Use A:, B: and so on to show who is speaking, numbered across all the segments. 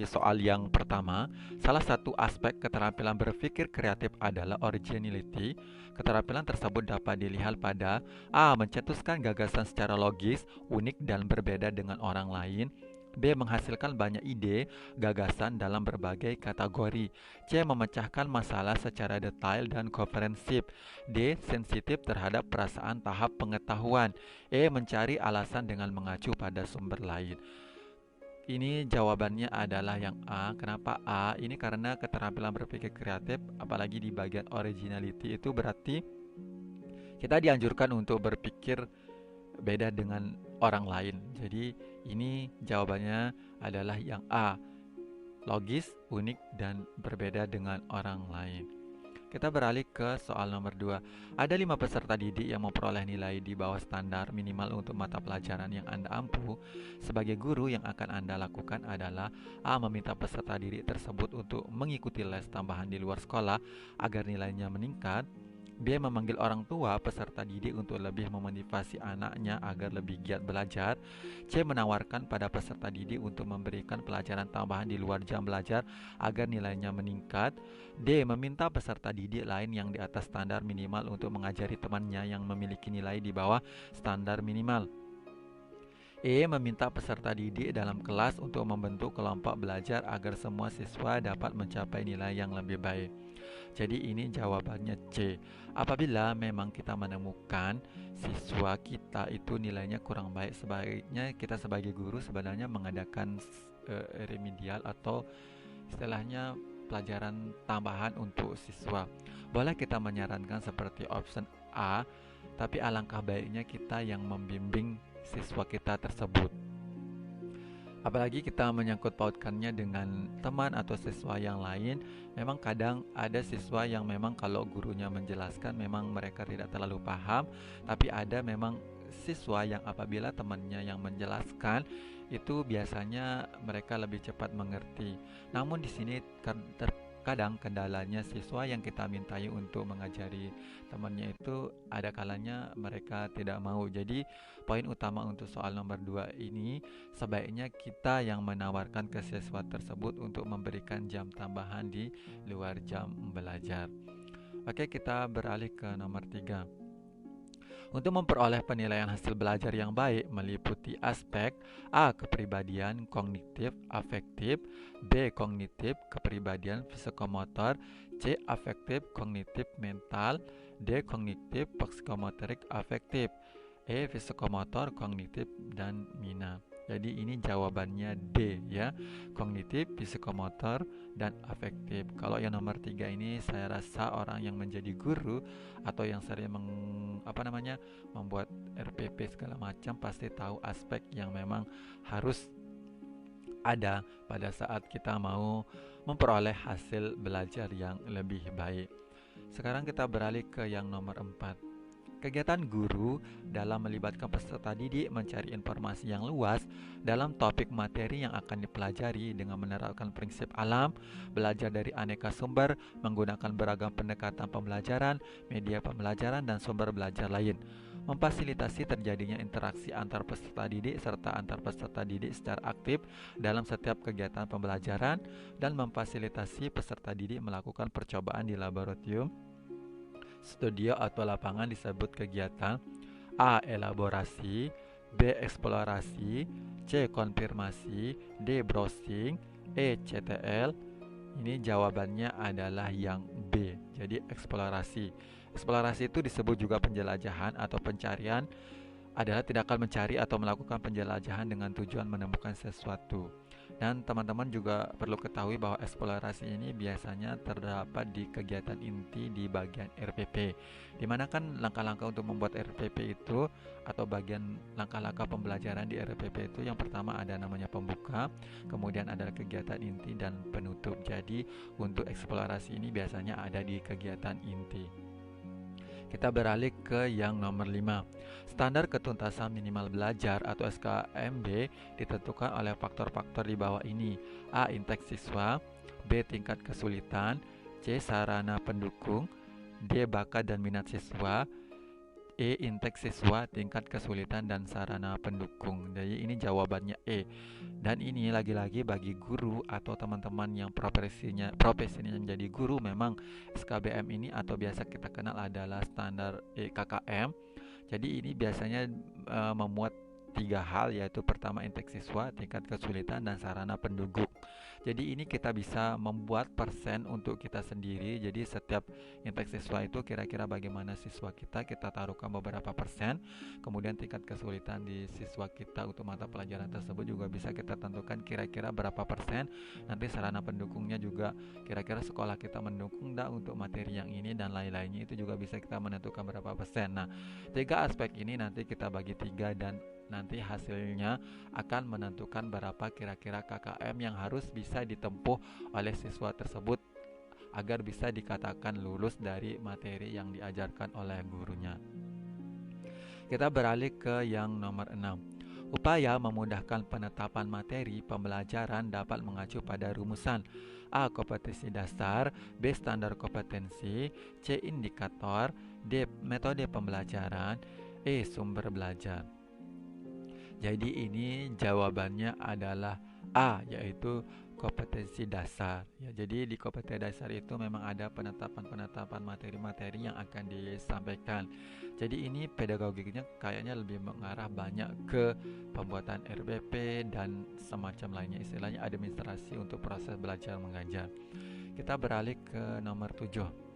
A: soal yang pertama, salah satu aspek keterampilan berpikir kreatif adalah originality. Keterampilan tersebut dapat dilihat pada A. Mencetuskan gagasan secara logis, unik dan berbeda dengan orang lain. B. Menghasilkan banyak ide, gagasan dalam berbagai kategori. C. Memecahkan masalah secara detail dan komprehensif. D. Sensitif terhadap perasaan tahap pengetahuan. E. Mencari alasan dengan mengacu pada sumber lain. Ini jawabannya adalah yang A. Kenapa A? Ini karena keterampilan berpikir kreatif, apalagi di bagian originality itu berarti kita dianjurkan untuk berpikir beda dengan orang lain. Jadi ini jawabannya adalah yang A. Logis, unik, dan berbeda dengan orang lain. Kita beralih ke soal nomor 2. Ada 5 peserta didik yang memperoleh nilai di bawah standar minimal untuk mata pelajaran yang Anda ampu. Sebagai guru, yang akan Anda lakukan adalah A. Meminta peserta didik tersebut untuk mengikuti les tambahan di luar sekolah agar nilainya meningkat. B. Memanggil orang tua peserta didik untuk lebih memotivasi anaknya agar lebih giat belajar. C. Menawarkan pada peserta didik untuk memberikan pelajaran tambahan di luar jam belajar agar nilainya meningkat. D. Meminta peserta didik lain yang di atas standar minimal untuk mengajari temannya yang memiliki nilai di bawah standar minimal. E. Meminta peserta didik dalam kelas untuk membentuk kelompok belajar agar semua siswa dapat mencapai nilai yang lebih baik. Jadi ini jawabannya C. Apabila memang kita menemukan siswa kita itu nilainya kurang baik, sebaiknya kita sebagai guru sebenarnya mengadakan remedial atau istilahnya pelajaran tambahan untuk siswa. Boleh kita menyarankan seperti option A, tapi alangkah baiknya kita yang membimbing siswa kita tersebut. Apalagi kita menyangkut pautkannya dengan teman atau siswa yang lain. Memang kadang ada siswa yang memang kalau gurunya menjelaskan memang mereka tidak terlalu paham. Tapi ada memang siswa yang apabila temannya yang menjelaskan itu biasanya mereka lebih cepat mengerti. Namun di sini terkadang kendalanya siswa yang kita mintai untuk mengajari temannya itu ada kalanya mereka tidak mau. Jadi poin utama untuk soal nomor 2 ini, sebaiknya kita yang menawarkan ke siswa tersebut untuk memberikan jam tambahan di luar jam belajar. Oke, kita beralih ke nomor 3. Untuk memperoleh penilaian hasil belajar yang baik meliputi aspek A. Kepribadian kognitif afektif, B. Kognitif kepribadian psikomotor, C. Afektif kognitif mental, D. Kognitif psikomotorik afektif, E. Psikomotor kognitif dan mina. Jadi ini jawabannya D ya, kognitif, psikomotor, dan afektif. Kalau yang nomor 3 ini saya rasa orang yang menjadi guru atau yang sering membuat RPP segala macam pasti tahu aspek yang memang harus ada pada saat kita mau memperoleh hasil belajar yang lebih baik. Sekarang kita beralih ke yang nomor 4. Kegiatan guru dalam melibatkan peserta didik mencari informasi yang luas dalam topik materi yang akan dipelajari dengan menerapkan prinsip alam, belajar dari aneka sumber, menggunakan beragam pendekatan pembelajaran, media pembelajaran, dan sumber belajar lain. Memfasilitasi terjadinya interaksi antar peserta didik serta antar peserta didik secara aktif dalam setiap kegiatan pembelajaran, dan memfasilitasi peserta didik melakukan percobaan di laboratorium, studio atau lapangan disebut kegiatan A. Elaborasi, B. Eksplorasi, C. Konfirmasi, D. Browsing, E. CTL. Ini jawabannya adalah yang B. Jadi eksplorasi. Eksplorasi itu disebut juga penjelajahan atau pencarian, adalah tindakan mencari atau melakukan penjelajahan dengan tujuan menemukan sesuatu. Dan teman-teman juga perlu ketahui bahwa eksplorasi ini biasanya terdapat di kegiatan inti di bagian RPP, dimana kan langkah-langkah untuk membuat RPP itu atau bagian langkah-langkah pembelajaran di RPP itu yang pertama ada namanya pembuka, kemudian ada kegiatan inti dan penutup. Jadi untuk eksplorasi ini biasanya ada di kegiatan inti. Kita beralih ke yang nomor 5. Standar ketuntasan minimal belajar atau SKMB ditentukan oleh faktor-faktor di bawah ini. A. Inteks siswa, B. Tingkat kesulitan, C. Sarana pendukung, D. Bakat dan minat siswa, E. Intake siswa, tingkat kesulitan dan sarana pendukung. Jadi ini jawabannya E. Dan ini lagi-lagi bagi guru atau teman-teman yang profesinya menjadi guru, memang SKBM ini atau biasa kita kenal adalah standar KKM. Jadi ini biasanya memuat 3 hal, yaitu pertama intake siswa, tingkat kesulitan, dan sarana pendukung. Jadi ini kita bisa membuat persen untuk kita sendiri. Jadi setiap intake siswa itu kira-kira bagaimana siswa kita taruhkan beberapa persen. Kemudian tingkat kesulitan di siswa kita untuk mata pelajaran tersebut juga bisa kita tentukan kira-kira berapa persen. Nanti sarana pendukungnya juga kira-kira sekolah kita mendukung enggak untuk materi yang ini dan lain-lainnya, itu juga bisa kita menentukan berapa persen. Nah, 3 aspek ini nanti kita bagi 3 dan nanti hasilnya akan menentukan berapa kira-kira KKM yang harus bisa ditempuh oleh siswa tersebut agar bisa dikatakan lulus dari materi yang diajarkan oleh gurunya. Kita beralih ke yang nomor 6. Upaya memudahkan penetapan materi pembelajaran dapat mengacu pada rumusan: A. Kompetensi dasar, B. Standar kompetensi, C. Indikator, D. Metode pembelajaran, E. Sumber belajar. Jadi ini jawabannya adalah A, yaitu kompetensi dasar. Ya, jadi di kompetensi dasar itu memang ada penetapan materi-materi yang akan disampaikan. Jadi ini pedagogiknya kayaknya lebih mengarah banyak ke pembuatan RBP dan semacam lainnya, istilahnya administrasi untuk proses belajar mengajar. Kita beralih ke nomor 7.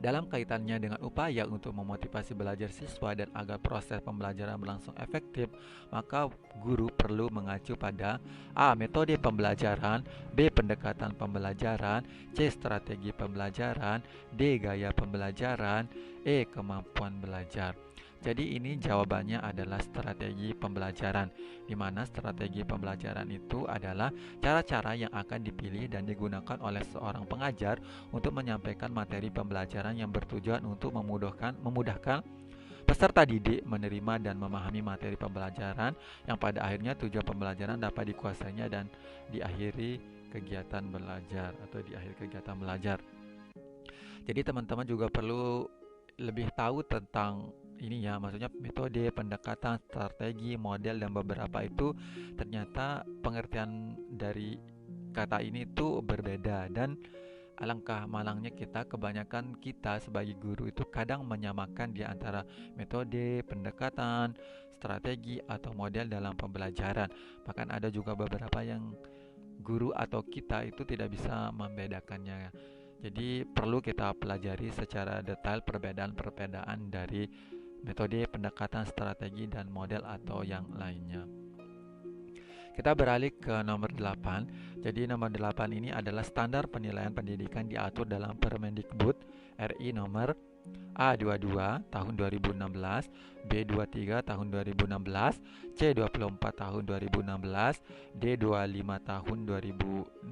A: Dalam kaitannya dengan upaya untuk memotivasi belajar siswa dan agar proses pembelajaran berlangsung efektif, maka guru perlu mengacu pada A. Metode pembelajaran, B. Pendekatan pembelajaran, C. Strategi pembelajaran, D. Gaya pembelajaran, E. Kemampuan belajar. Jadi ini jawabannya adalah strategi pembelajaran, di mana strategi pembelajaran itu adalah cara-cara yang akan dipilih dan digunakan oleh seorang pengajar untuk menyampaikan materi pembelajaran yang bertujuan untuk memudahkan peserta didik menerima dan memahami materi pembelajaran yang pada akhirnya tujuan pembelajaran dapat dikuasainya dan diakhiri kegiatan belajar atau di akhir kegiatan belajar. Jadi teman-teman juga perlu lebih tahu tentang ini ya, maksudnya metode, pendekatan, strategi, model, dan beberapa itu ternyata pengertian dari kata ini itu berbeda, dan alangkah malangnya kebanyakan kita sebagai guru itu kadang menyamakan di antara metode, pendekatan, strategi, atau model dalam pembelajaran. Bahkan ada juga beberapa yang guru atau kita itu tidak bisa membedakannya. Jadi perlu kita pelajari secara detail perbedaan-perbedaan dari metode, pendekatan, strategi, dan model atau yang lainnya. Kita beralih ke nomor 8. Jadi nomor 8 ini adalah standar penilaian pendidikan diatur dalam Permendikbud RI nomor A22 tahun 2016, B23 tahun 2016, C24 tahun 2016, D25 tahun 2016,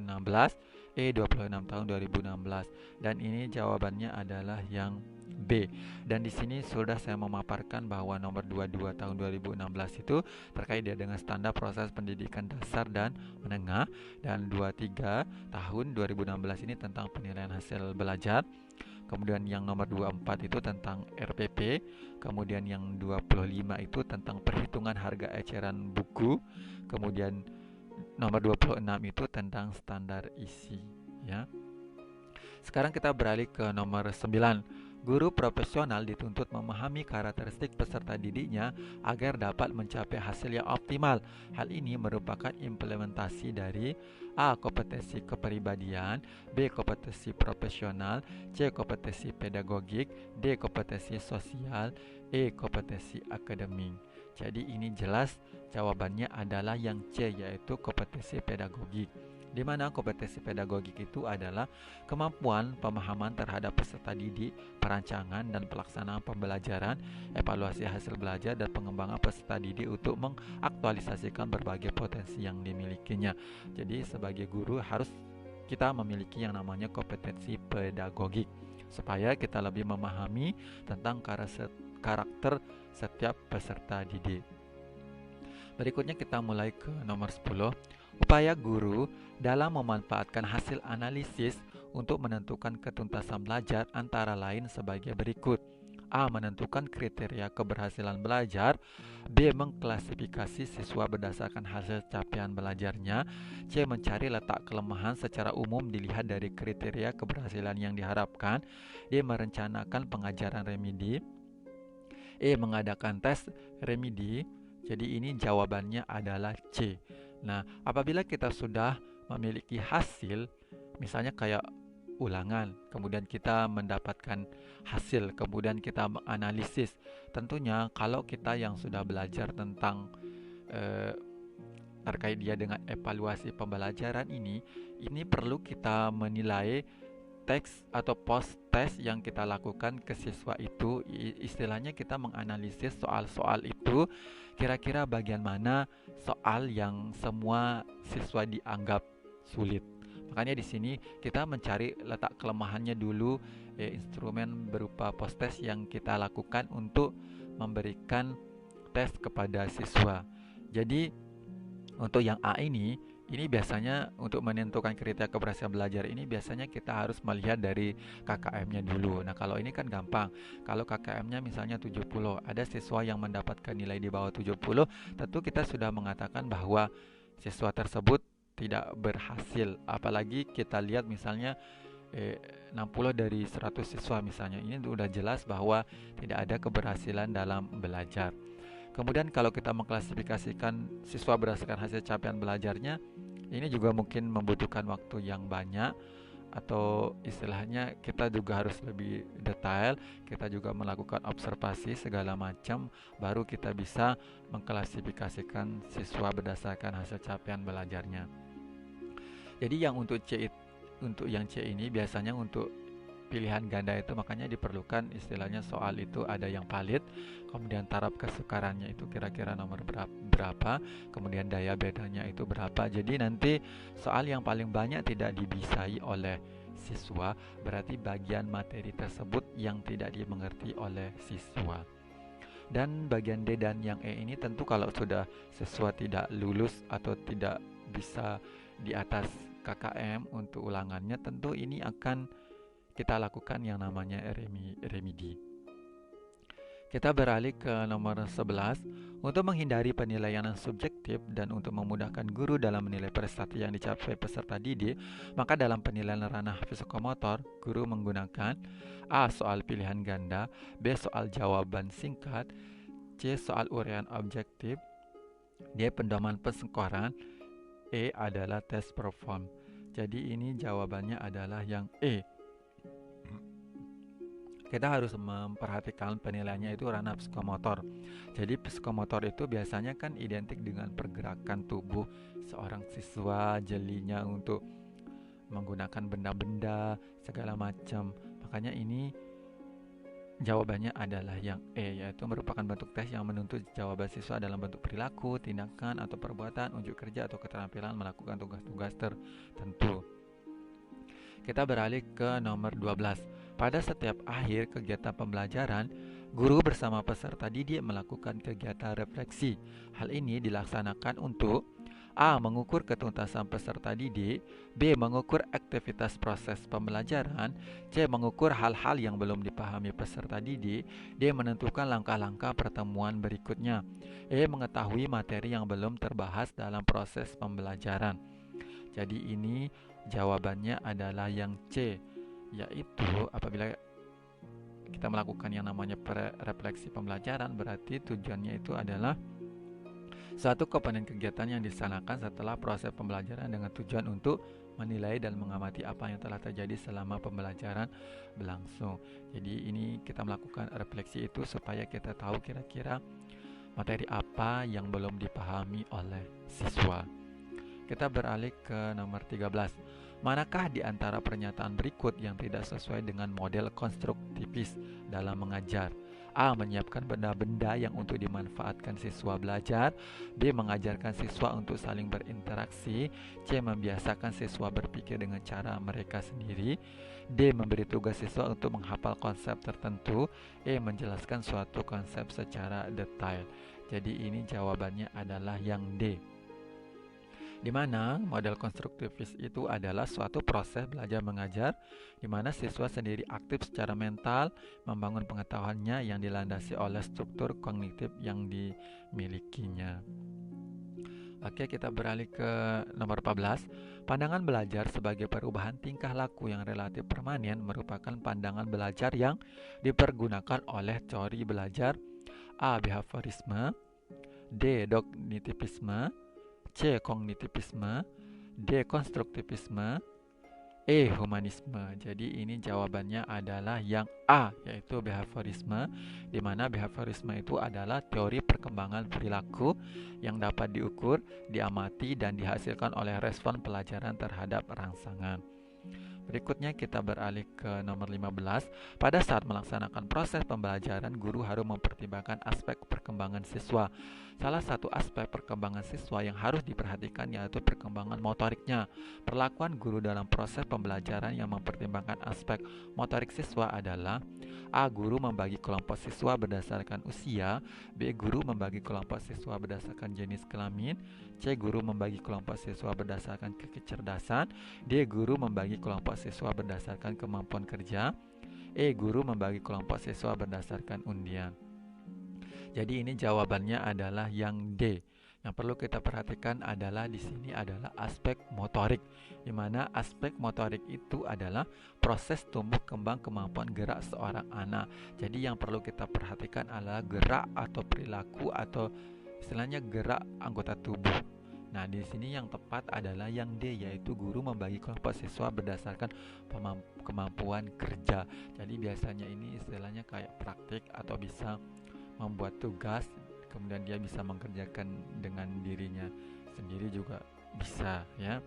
A: E26 tahun 2016. Dan ini jawabannya adalah yang B. Dan di sini sudah saya memaparkan bahwa nomor 22 tahun 2016 itu terkait dengan standar proses pendidikan dasar dan menengah, dan 23 tahun 2016 ini tentang penilaian hasil belajar. Kemudian yang nomor 24 itu tentang RPP. Kemudian yang 25 itu tentang perhitungan harga eceran buku. Kemudian nomor 26 itu tentang standar isi, ya. Sekarang kita beralih ke nomor 9. Guru profesional dituntut memahami karakteristik peserta didiknya agar dapat mencapai hasil yang optimal. Hal ini merupakan implementasi dari A. Kompetensi kepribadian, B. Kompetensi profesional, C. Kompetensi pedagogik, D. Kompetensi sosial, E. Kompetensi akademik. Jadi ini jelas jawabannya adalah yang C, yaitu kompetensi pedagogik, di mana kompetensi pedagogik itu adalah kemampuan pemahaman terhadap peserta didik, perancangan dan pelaksanaan pembelajaran, evaluasi hasil belajar, dan pengembangan peserta didik untuk mengaktualisasikan berbagai potensi yang dimilikinya. Jadi sebagai guru harus kita memiliki yang namanya kompetensi pedagogik supaya kita lebih memahami tentang karakter setiap peserta didik. Berikutnya kita mulai ke nomor 10. Upaya guru dalam memanfaatkan hasil analisis untuk menentukan ketuntasan belajar antara lain sebagai berikut. A. Menentukan kriteria keberhasilan belajar. B. Mengklasifikasi siswa berdasarkan hasil capaian belajarnya. C. Mencari letak kelemahan secara umum dilihat dari kriteria keberhasilan yang diharapkan. D. Merencanakan pengajaran remedi. E. Mengadakan tes remedi. Jadi ini jawabannya adalah C. Nah, apabila kita sudah memiliki hasil, misalnya kayak ulangan, kemudian kita mendapatkan hasil, kemudian kita menganalisis. Tentunya kalau kita yang sudah belajar tentang eh, terkait dia dengan evaluasi pembelajaran ini perlu kita menilai teks atau post test yang kita lakukan ke siswa itu. Istilahnya kita menganalisis soal-soal itu, kira-kira bagian mana soal yang semua siswa dianggap sulit. Makanya di sini kita mencari letak kelemahannya dulu, instrumen berupa post test yang kita lakukan untuk memberikan tes kepada siswa. Jadi untuk yang A ini biasanya untuk menentukan kriteria keberhasilan belajar ini biasanya kita harus melihat dari KKM-nya dulu. Nah, kalau ini kan gampang. Kalau KKM-nya misalnya 70, ada siswa yang mendapatkan nilai di bawah 70, tentu kita sudah mengatakan bahwa siswa tersebut tidak berhasil. Apalagi kita lihat misalnya 60 dari 100 siswa misalnya. Ini sudah jelas bahwa tidak ada keberhasilan dalam belajar. Kemudian kalau kita mengklasifikasikan siswa berdasarkan hasil capaian belajarnya, ini juga mungkin membutuhkan waktu yang banyak, atau istilahnya kita juga harus lebih detail, kita juga melakukan observasi segala macam, baru kita bisa mengklasifikasikan siswa berdasarkan hasil capaian belajarnya. Jadi yang untuk yang C ini biasanya untuk pilihan ganda itu, makanya diperlukan istilahnya soal itu ada yang valid, kemudian taraf kesukarannya itu kira-kira nomor berapa, kemudian daya bedanya itu berapa. Jadi nanti soal yang paling banyak tidak dibisai oleh siswa, berarti bagian materi tersebut yang tidak dimengerti oleh siswa. Dan bagian D dan yang E ini tentu kalau sudah siswa tidak lulus atau tidak bisa di atas KKM untuk ulangannya, tentu ini akan kita lakukan yang namanya remedi. Kita beralih ke nomor 11. Untuk menghindari penilaian yang subjektif dan untuk memudahkan guru dalam menilai prestasi yang dicapai peserta didik, maka dalam penilaian ranah psikomotor, guru menggunakan A. Soal pilihan ganda, B. Soal jawaban singkat, C. Soal uraian objektif, D. Pedoman penskoran, E adalah tes perform. Jadi ini jawabannya adalah yang E. Kita harus memperhatikan penilaiannya itu ranah psikomotor. Jadi psikomotor itu biasanya kan identik dengan pergerakan tubuh seorang siswa, jelinya untuk menggunakan benda-benda segala macam. Makanya ini jawabannya adalah yang E, yaitu merupakan bentuk tes yang menuntut jawaban siswa dalam bentuk perilaku, tindakan atau perbuatan, unjuk kerja atau keterampilan melakukan tugas-tugas tertentu. Kita beralih ke nomor 12. Pada setiap akhir kegiatan pembelajaran, guru bersama peserta didik melakukan kegiatan refleksi. Hal ini dilaksanakan untuk A. Mengukur ketuntasan peserta didik, B. Mengukur aktivitas proses pembelajaran, C. Mengukur hal-hal yang belum dipahami peserta didik, D. Menentukan langkah-langkah pertemuan berikutnya, E. Mengetahui materi yang belum terbahas dalam proses pembelajaran. Jadi ini jawabannya adalah yang C, yaitu apabila kita melakukan yang namanya refleksi pembelajaran, berarti tujuannya itu adalah satu komponen kegiatan yang dilaksanakan setelah proses pembelajaran dengan tujuan untuk menilai dan mengamati apa yang telah terjadi selama pembelajaran berlangsung. Jadi ini kita melakukan refleksi itu supaya kita tahu kira-kira materi apa yang belum dipahami oleh siswa. Kita beralih ke nomor 13. Manakah di antara pernyataan berikut yang tidak sesuai dengan model konstruktivis dalam mengajar? A. Menyiapkan benda-benda yang untuk dimanfaatkan siswa belajar, B. Mengajarkan siswa untuk saling berinteraksi, C. Membiasakan siswa berpikir dengan cara mereka sendiri, D. Memberi tugas siswa untuk menghafal konsep tertentu, E. Menjelaskan suatu konsep secara detail. Jadi ini jawabannya adalah yang D. Di mana model konstruktivis itu adalah suatu proses belajar mengajar di mana siswa sendiri aktif secara mental, membangun pengetahuannya yang dilandasi oleh struktur kognitif yang dimilikinya. Oke, kita beralih ke nomor 14. Pandangan belajar sebagai perubahan tingkah laku yang relatif permanen merupakan pandangan belajar yang dipergunakan oleh teori belajar A. Behaviorisme, D. Kognitivisme, C. Kognitivisme, D. Konstruktivisme, E. Humanisme. Jadi ini jawabannya adalah yang A, yaitu behaviorisme, di mana behaviorisme itu adalah teori perkembangan perilaku yang dapat diukur, diamati, dan dihasilkan oleh respon pelajaran terhadap rangsangan. Berikutnya kita beralih ke nomor 15. Pada saat melaksanakan proses pembelajaran, guru harus mempertimbangkan aspek perkembangan siswa. Salah satu aspek perkembangan siswa yang harus diperhatikan yaitu perkembangan motoriknya. Perlakuan guru dalam proses pembelajaran yang mempertimbangkan aspek motorik siswa adalah A. Guru membagi kelompok siswa berdasarkan usia, B. Guru membagi kelompok siswa berdasarkan jenis kelamin, C. Guru membagi kelompok siswa berdasarkan kecerdasan, D. Guru membagi kelompok siswa berdasarkan kemampuan kerja, E. Guru membagi kelompok siswa berdasarkan undian. Jadi ini jawabannya adalah yang D. Yang perlu kita perhatikan adalah di sini adalah aspek motorik, di mana aspek motorik itu adalah proses tumbuh kembang kemampuan gerak seorang anak. Jadi yang perlu kita perhatikan adalah gerak atau perilaku atau istilahnya gerak anggota tubuh. Nah, di sini yang tepat adalah yang D, yaitu guru membagi kelompok siswa berdasarkan kemampuan kerja. Jadi biasanya ini istilahnya kayak praktik atau bisa membuat tugas, kemudian dia bisa mengerjakan dengan dirinya sendiri juga bisa, ya.